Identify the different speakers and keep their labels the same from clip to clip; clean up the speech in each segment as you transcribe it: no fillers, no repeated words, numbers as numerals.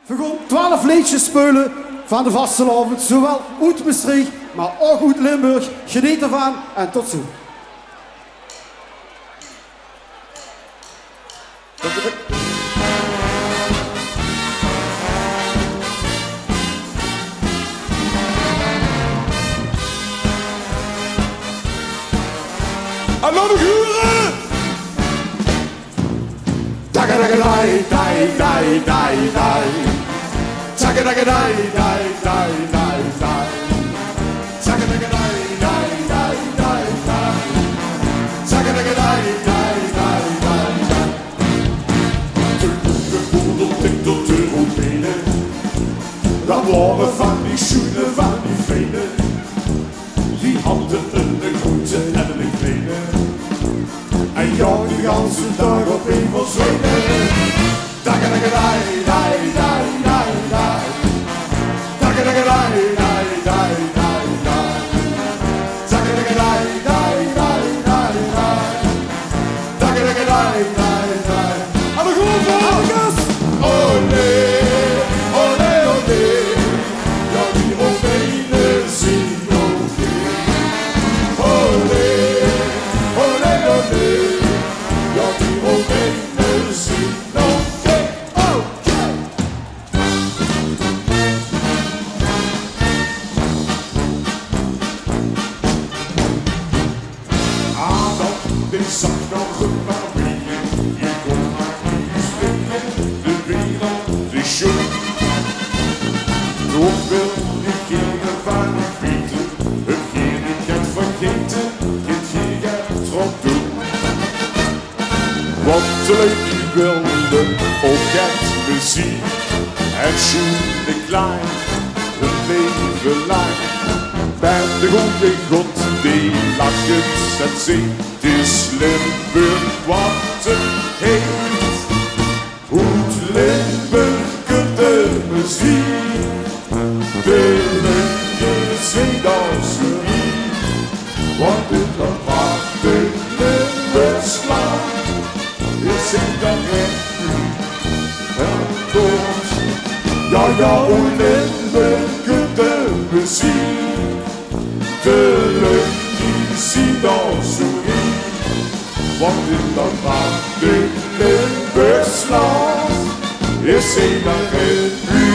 Speaker 1: We gaan 12 liedjes spelen van de vastelavond, zowel uit Maastricht, maar ook uit Limburg. Geniet ervan en tot ziens.
Speaker 2: Hallo de huren! Dagadagadai, dai, dai, dai, dai. Dagadagadai, dai, dai, dai, dai. Dagadagadai, dai, dai, dai, dai. Dagadagadai, dai, dai, dai, dai. De boedel tintelt de roepenen. Dat waren van die schoenen, van die venen. Die handen in de groente en de benen. En jou de ganse dag op een van zwenen. Dagadagadai, dai, dai, dai, dai. Dagadagadai, dai, dai, dai, dai. Dagadagadai, dai, dai, dai, dai. Dagadagadai, dai, dai. Aan de grond, Alkes! Olé, olé, olé. Ja, die Romeinen zien oké. Olé, olé, olé. Ja, die Romeinen zien oké, oké. Adam, die zag nog een paar bieren. Je kon maar niet spreken, de wereld is jong. Toch wil ik geen van die weten. Hetgeen ik heb vergeten, het ging er trop doen. Want de leuk die wilde ook het muziek. En schoen klein, een leven lang. Bij de goede God die lacht het zee. Het is Limburg wat het heet. Uit Limburg kunt de muziek. De leuke zingdanserie. Want in de macht in Limburgsland is in de revue en koers. Ja, ja, uit Limburg kunt de muziek. De leuke zingdanserie. Want in de macht in Limburgsland is in de revue.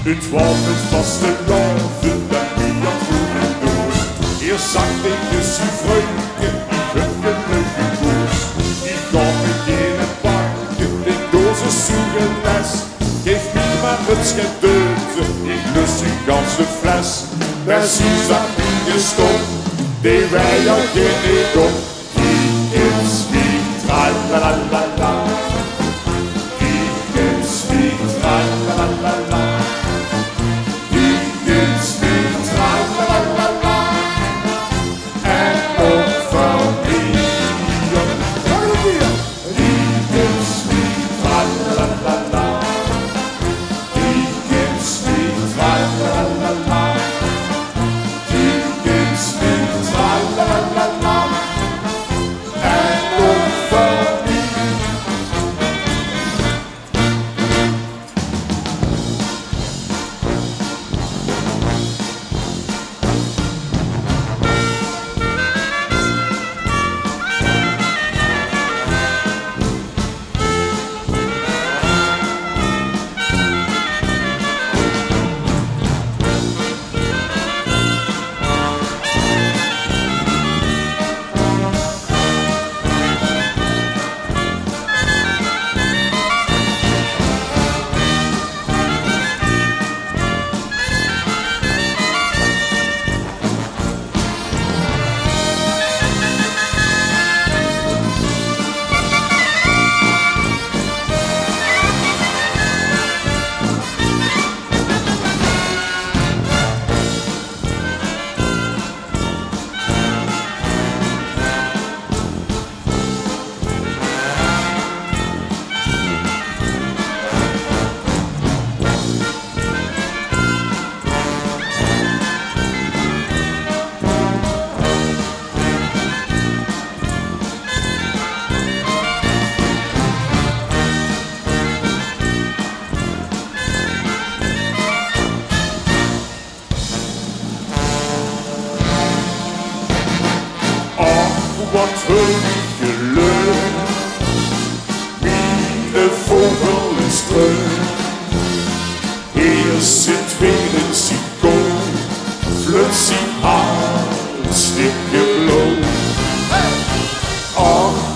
Speaker 2: Het was het vaste loven dat niet aan voet en doos. Eerst zag ik je vreugde in hun leuke koers. Ik gaf me geen pakje, de dozen zoeken les. Geef me maar het gedeelte, ik lust een ganse fles. Precies dat in je stop, die wij jou geen op. Die is wie, tralalala. Die is wie, tralalala. En ook van wie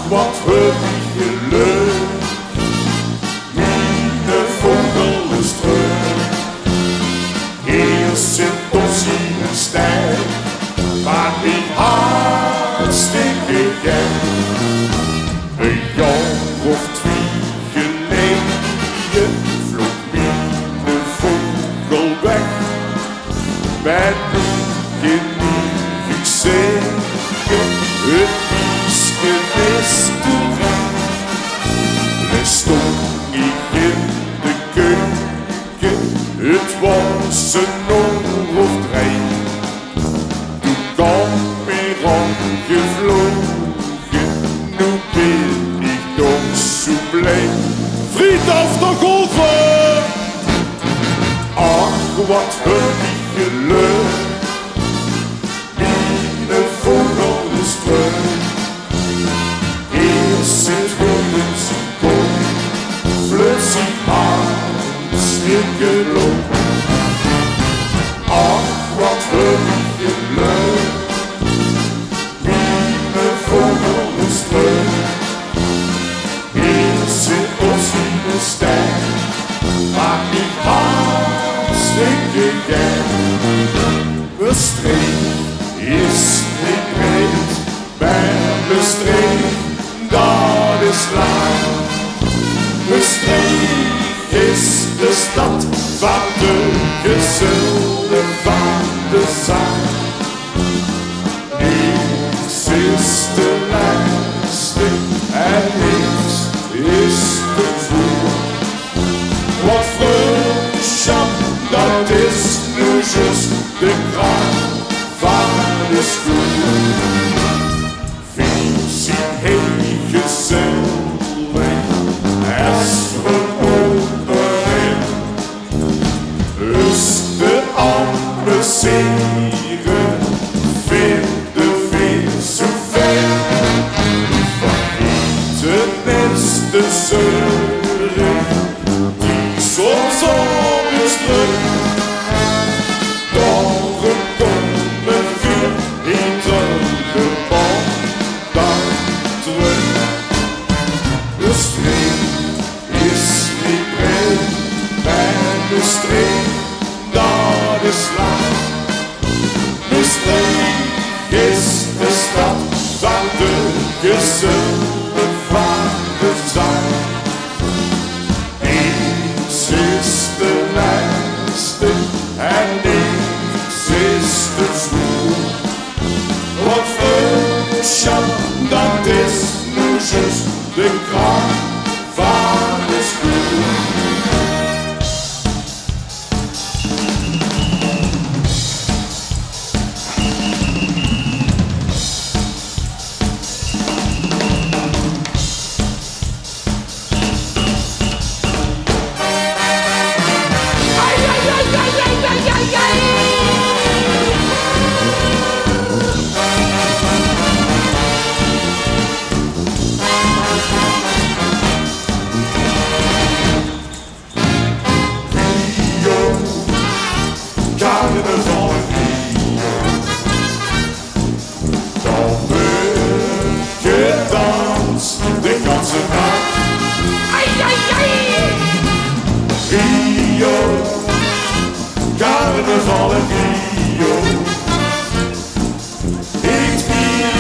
Speaker 2: wat heb ik geluk. Mijn vogel is terug. Eerst zit ons in een stijl, maar ik hartstikke gek. Een jaar of 2 geleden vloog mijn vogel weg. Met een ik zeggen, het wiesje is terecht. Er stond ik in de keuken, het was een oor of 3. Toen kwam weer aangevlogen, nu ben ik toch zo blij. Vriend af de golven! Ach, wat heb ik geluk. Mijn vogel is terug. Eerst zit goed in zijn kop, flutsie hartstikke loop. Ach, wat heb ik geluk. Mijn vogel is terug. Eerst zit ons in de stijl, maar ik hartstikke gek. Maastricht is niet breed, bij Maastricht, dat is lang. Maastricht is de stad van de gezulde van de zang. Niks is te lastig en niks is te vroeg. Wat vriendschap, dat is nu juist de kracht van de stoel. Vies heel gezellig, als we onderin. Dus de amuseren, vinden veel zo ver. Vergeten is de zeuren, die soms op is druk. Maastricht, dat is lang. Maastricht is de stad van de gezulde van de zang. Niks is de lijste en niks is te zwoel. Wat vriendschap, dat is nu juist de kracht van de stoel. Carnaval in Rio, dan wordt gedanst de ganse nacht. Ai, ai, ai. Rio, carnaval in Rio, ik vlieg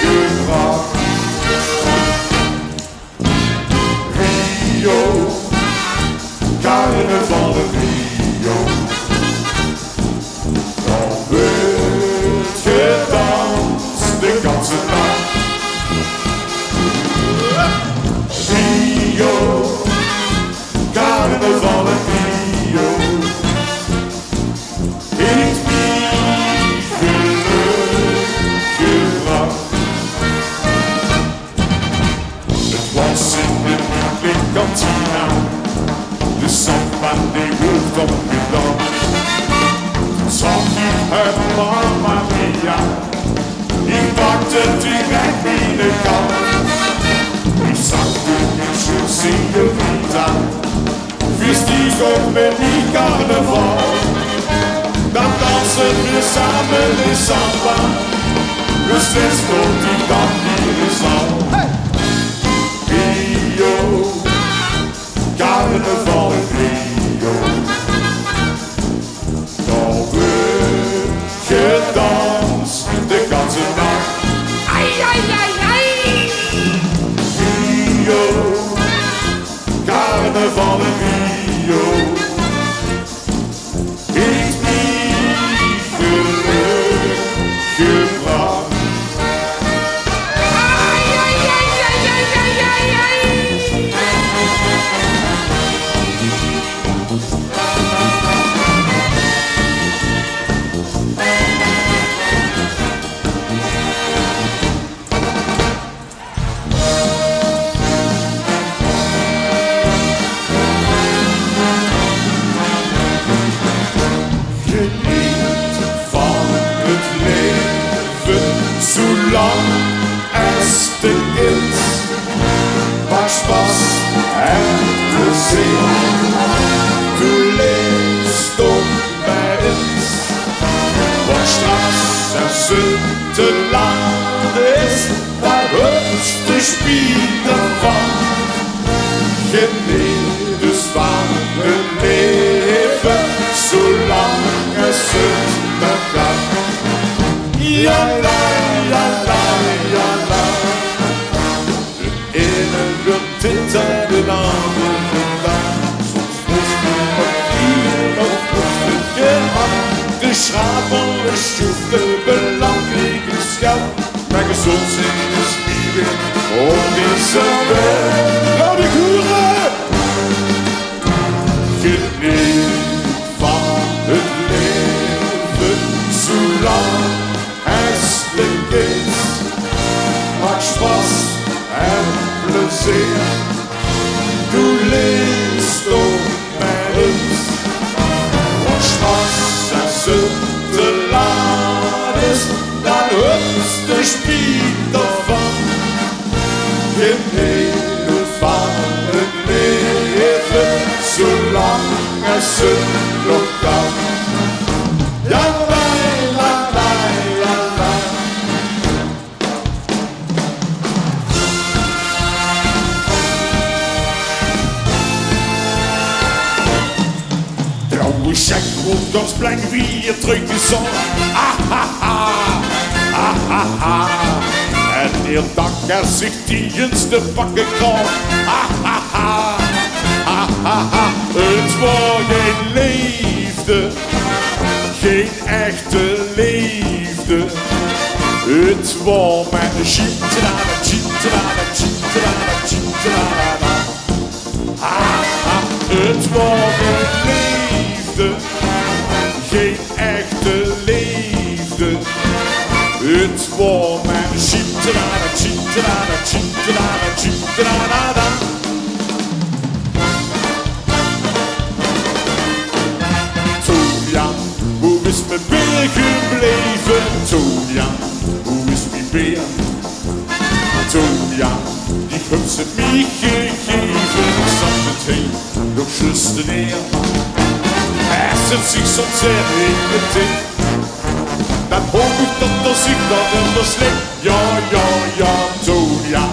Speaker 2: gebracht. Rio, carnaval in Rio, dan wordt gedanst de ganse nacht. Rio, carnaval in Rio, ik vlieg gebracht. Het was in de Kantina, de samba die wordt opgedaan. Zag ik het Mamma Mia, ik pakte direct binnenkant. Ik zag de Michel Signorita, vestieg op met die carnaval. Dan dansen we samen in samba, dus les tot die beste kind. Maak Spaß en plezier. Du leefst op bij ons. Want straks als het te laat is, daar rust de spiegel van. Geniet dus van het leven, zolang het nog kan. Ja, la, ja, la, ja, la. De ene tint en de andere vandaag. Soms moest men op hier of prachtige hand. De schrapen is de belangrijke schat. Maar gezond zijn is liefde op deze wereld. Nou de goeren! Geniet van het leven, zolang het is. Maak Spaß en plezier. Du leefst op bij ons. Want straks als het te laat is, dan hupst de spiegel van. Geniet van het leven, zolang als het nog kan. Ja, la, la, la, la, la. Trouwe check op ons plek weer teruggezond. En heel dag er zich tiens te pakken kan. Het was geen liefde, geen echte liefde. Het was mijn chietrana, chietrana, chietrana, chietrana. Het was geen liefde, geen echte liefde. Het was mijn chietrana, chietrana, chietrana, chietrana. Toja, hoe is mijn beer gebleven? Toja, hoe is mijn beer? Toja, die heeft ze mij gegeven. Ik zat meteen nog juist neer. Hij zet zich soms in de tik. Dan hoop ik dat als ik dat onderslik. Ja, ja, ja, Toja,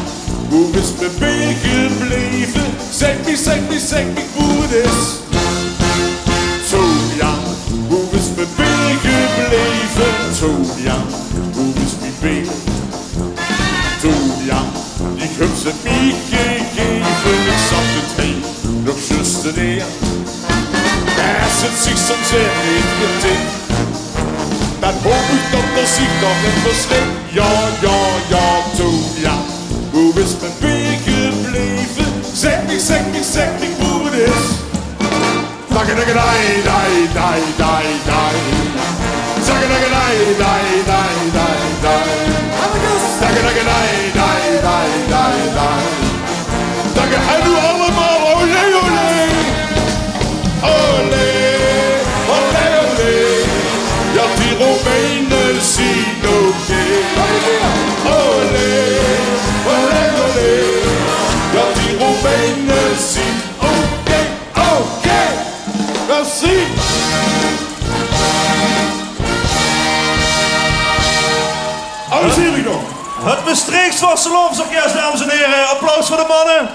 Speaker 2: hoe is mijn beer gebleven? Zeg me hoe het is. Toja, hoe is mijn beer gebleven? Toja, hoe is mijn beer? Toja, die heeft ze mij gegeven. Ik zat het heen, nog juist neer. Hij zet zich soms in de tik. Dan hoop ik dat als ik dat onderslik. Ja, ja, ja, Toja, hoe is mijn beer gebleven? Zeg me hoe het is. Dai, dai, dai, dai, dai, dai, dai. Dai, dai, dai, dai, dai, dai, dai. Dai, dai, dai, dai, dai, dai, dai. Dai, en nu allemaal, olé, olé. Olé, olé, olé. Ja, die Romeinen zien oké. Olé, olé, olé. Ja, die Romeinen zien oké, oké. Merci.
Speaker 3: Het Maastrichts Vastelovsorkest, dames en heren. Applaus voor de mannen.